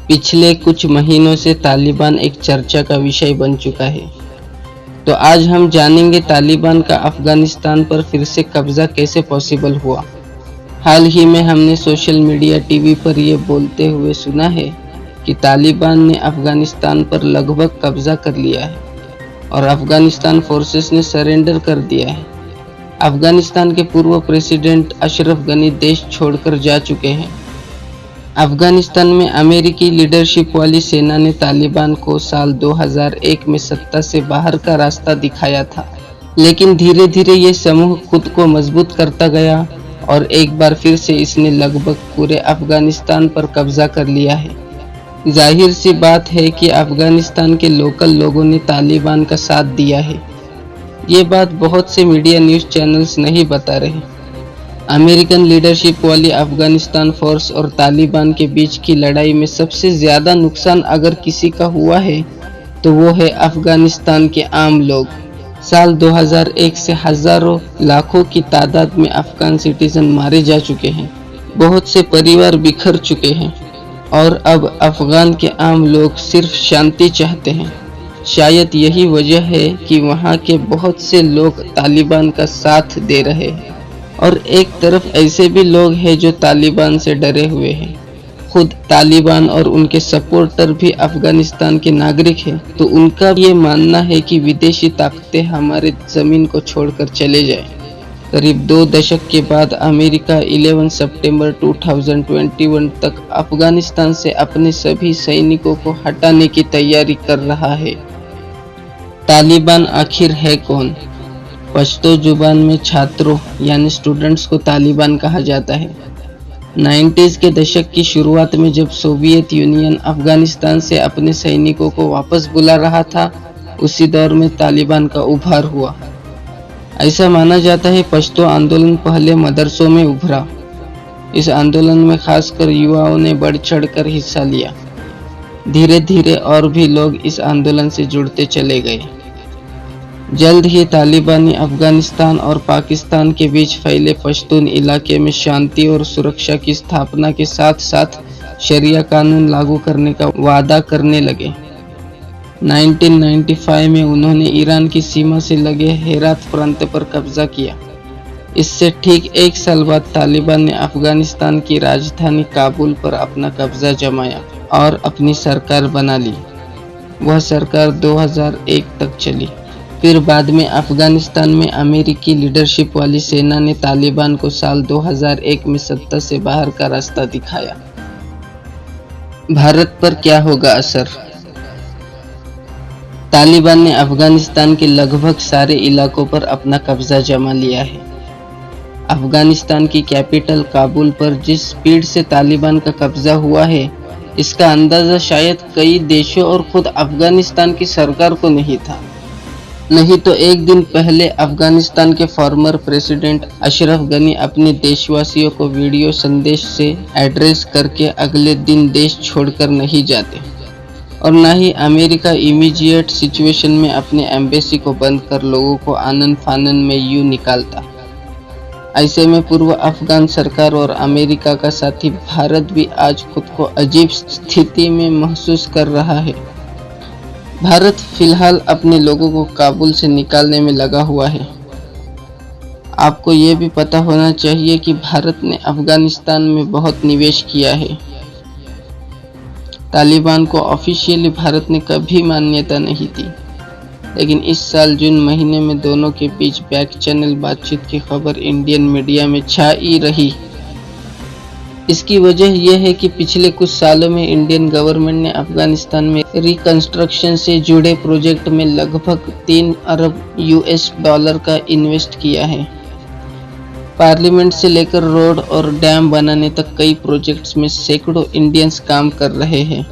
पिछले कुछ महीनों से तालिबान एक चर्चा का विषय बन चुका है। तो आज हम जानेंगे तालिबान का अफगानिस्तान पर फिर से कब्जा कैसे पॉसिबल हुआ। हाल ही में हमने सोशल मीडिया टीवी पर ये बोलते हुए सुना है कि तालिबान ने अफगानिस्तान पर लगभग कब्जा कर लिया है और अफगानिस्तान फोर्सेस ने सरेंडर कर दिया है। अफगानिस्तान के पूर्व प्रेसिडेंट अशरफ गनी देश छोड़कर जा चुके हैं। अफगानिस्तान में अमेरिकी लीडरशिप वाली सेना ने तालिबान को साल 2001 में सत्ता से बाहर का रास्ता दिखाया था, लेकिन धीरे धीरे ये समूह खुद को मजबूत करता गया और एक बार फिर से इसने लगभग पूरे अफगानिस्तान पर कब्जा कर लिया है। जाहिर सी बात है कि अफगानिस्तान के लोकल लोगों ने तालिबान का साथ दिया है। ये बात बहुत से मीडिया न्यूज़ चैनल्स नहीं बता रहे। अमेरिकन लीडरशिप वाली अफगानिस्तान फोर्स और तालिबान के बीच की लड़ाई में सबसे ज़्यादा नुकसान अगर किसी का हुआ है तो वो है अफगानिस्तान के आम लोग। साल 2001 से हज़ारों लाखों की तादाद में अफगान सिटीजन मारे जा चुके हैं, बहुत से परिवार बिखर चुके हैं और अब अफगान के आम लोग सिर्फ शांति चाहते हैं। शायद यही वजह है कि वहाँ के बहुत से लोग तालिबान का साथ दे रहे हैं और एक तरफ ऐसे भी लोग हैं जो तालिबान से डरे हुए हैं। खुद तालिबान और उनके सपोर्टर भी अफगानिस्तान के नागरिक हैं, तो उनका ये मानना है कि विदेशी ताकतें हमारे ज़मीन को छोड़कर चले जाएं। करीब 2 दशक के बाद अमेरिका 11 सितंबर 2021 तक अफगानिस्तान से अपने सभी सैनिकों को हटाने की तैयारी कर रहा है। तालिबान आखिर है कौन? पश्तो जुबान में छात्रों यानी स्टूडेंट्स को तालिबान कहा जाता है। 90s के दशक की शुरुआत में जब सोवियत यूनियन अफगानिस्तान से अपने सैनिकों को वापस बुला रहा था, उसी दौर में तालिबान का उभार हुआ। ऐसा माना जाता है पश्तो आंदोलन पहले मदरसों में उभरा। इस आंदोलन में खासकर युवाओं ने बढ़ चढ़कर हिस्सा लिया। धीरे धीरे और भी लोग इस आंदोलन से जुड़ते चले गए। जल्द ही तालिबानी अफगानिस्तान और पाकिस्तान के बीच फैले पश्तून इलाके में शांति और सुरक्षा की स्थापना के साथ साथ शरिया कानून लागू करने का वादा करने लगे। 1995 में उन्होंने ईरान की सीमा से लगे हेरात प्रांत पर कब्जा किया। इससे ठीक 1 साल बाद तालिबान ने अफगानिस्तान की राजधानी काबुल पर अपना कब्जा जमाया और अपनी सरकार बना ली। वह सरकार 2001 तक चली। फिर बाद में अफगानिस्तान में अमेरिकी लीडरशिप वाली सेना ने तालिबान को साल 2001 में सत्ता से बाहर का रास्ता दिखाया। भारत पर क्या होगा असर? तालिबान ने अफगानिस्तान के लगभग सारे इलाकों पर अपना कब्जा जमा लिया है। अफगानिस्तान की कैपिटल काबुल पर जिस स्पीड से तालिबान का कब्जा हुआ है, इसका अंदाज़ा शायद कई देशों और खुद अफगानिस्तान की सरकार को नहीं था। नहीं तो एक दिन पहले अफगानिस्तान के फॉर्मर प्रेसिडेंट अशरफ गनी अपने देशवासियों को वीडियो संदेश से एड्रेस करके अगले दिन देश छोड़कर नहीं जाते और ना ही अमेरिका इमीडिएट सिचुएशन में अपने एम्बेसी को बंद कर लोगों को आनन फानन में यूं निकालता। ऐसे में पूर्व अफगान सरकार और अमेरिका का साथी भारत भी आज खुद को अजीब स्थिति में महसूस कर रहा है। भारत फिलहाल अपने लोगों को काबुल से निकालने में लगा हुआ है। आपको ये भी पता होना चाहिए कि भारत ने अफगानिस्तान में बहुत निवेश किया है। तालिबान को ऑफिशियली भारत ने कभी मान्यता नहीं दी, लेकिन इस साल जून महीने में दोनों के बीच बैक चैनल बातचीत की खबर इंडियन मीडिया में छाई रही। इसकी वजह यह है कि पिछले कुछ सालों में इंडियन गवर्नमेंट ने अफगानिस्तान में रिकंस्ट्रक्शन से जुड़े प्रोजेक्ट में लगभग 3 अरब US डॉलर का इन्वेस्ट किया है। पार्लियामेंट से लेकर रोड और डैम बनाने तक कई प्रोजेक्ट्स में सैकड़ों इंडियंस काम कर रहे हैं।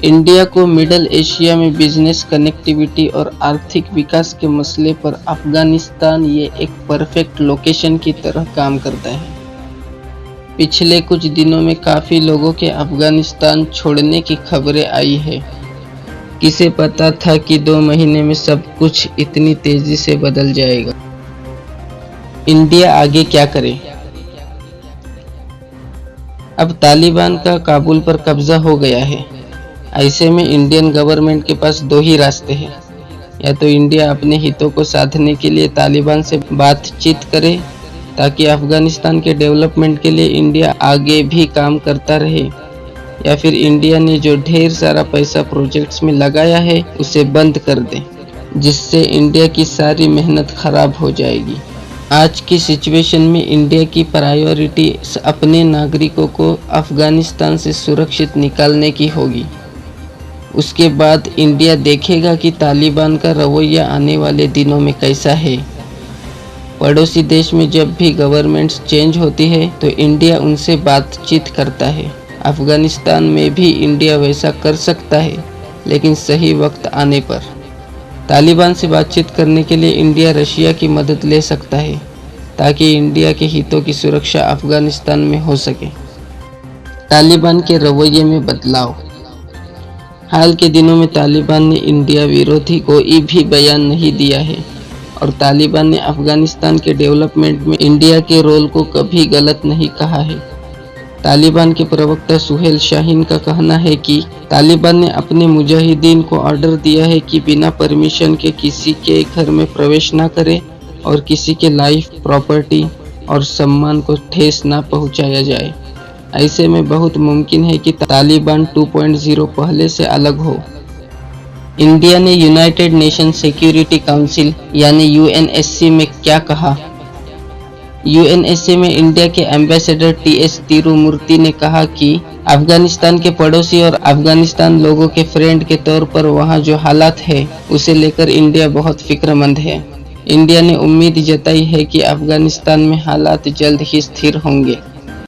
इंडिया को मिडल एशिया में बिजनेस कनेक्टिविटी और आर्थिक विकास के मसले पर अफगानिस्तान ये एक परफेक्ट लोकेशन की तरह काम करता है। पिछले कुछ दिनों में काफ़ी लोगों के अफगानिस्तान छोड़ने की खबरें आई है। किसे पता था कि 2 महीने में सब कुछ इतनी तेज़ी से बदल जाएगा। इंडिया आगे क्या करे? अब तालिबान का काबुल पर कब्जा हो गया है। ऐसे में इंडियन गवर्नमेंट के पास दो ही रास्ते हैं। या तो इंडिया अपने हितों को साधने के लिए तालिबान से बातचीत करे ताकि अफगानिस्तान के डेवलपमेंट के लिए इंडिया आगे भी काम करता रहे, या फिर इंडिया ने जो ढेर सारा पैसा प्रोजेक्ट्स में लगाया है उसे बंद कर दे, जिससे इंडिया की सारी मेहनत खराब हो जाएगी। आज की सिचुएशन में इंडिया की प्रायोरिटी अपने नागरिकों को अफगानिस्तान से सुरक्षित निकालने की होगी। उसके बाद इंडिया देखेगा कि तालिबान का रवैया आने वाले दिनों में कैसा है। पड़ोसी देश में जब भी गवर्नमेंट्स चेंज होती है तो इंडिया उनसे बातचीत करता है। अफगानिस्तान में भी इंडिया वैसा कर सकता है, लेकिन सही वक्त आने पर। तालिबान से बातचीत करने के लिए इंडिया रशिया की मदद ले सकता है ताकि इंडिया के हितों की सुरक्षा अफगानिस्तान में हो सके। तालिबान के रवैये में बदलाव। हाल के दिनों में तालिबान ने इंडिया विरोधी कोई भी बयान नहीं दिया है और तालिबान ने अफगानिस्तान के डेवलपमेंट में इंडिया के रोल को कभी गलत नहीं कहा है। तालिबान के प्रवक्ता सुहेल शाहीन का कहना है कि तालिबान ने अपने मुजाहिदीन को ऑर्डर दिया है कि बिना परमिशन के किसी के घर में प्रवेश न करे और किसी के लाइफ, प्रॉपर्टी और सम्मान को ठेस न पहुंचाया जाए। ऐसे में बहुत मुमकिन है कि तालिबान 2.0 पहले से अलग हो। इंडिया ने यूनाइटेड नेशन सिक्योरिटी काउंसिल यानी यूएनएससी में क्या कहा? यूएनएससी में इंडिया के एम्बेसडर टीएस तिरुमूर्ति ने कहा कि अफगानिस्तान के पड़ोसी और अफगानिस्तान लोगों के फ्रेंड के तौर पर वहां जो हालात है उसे लेकर इंडिया बहुत फिक्रमंद है। इंडिया ने उम्मीद जताई है कि अफगानिस्तान में हालात जल्द ही स्थिर होंगे।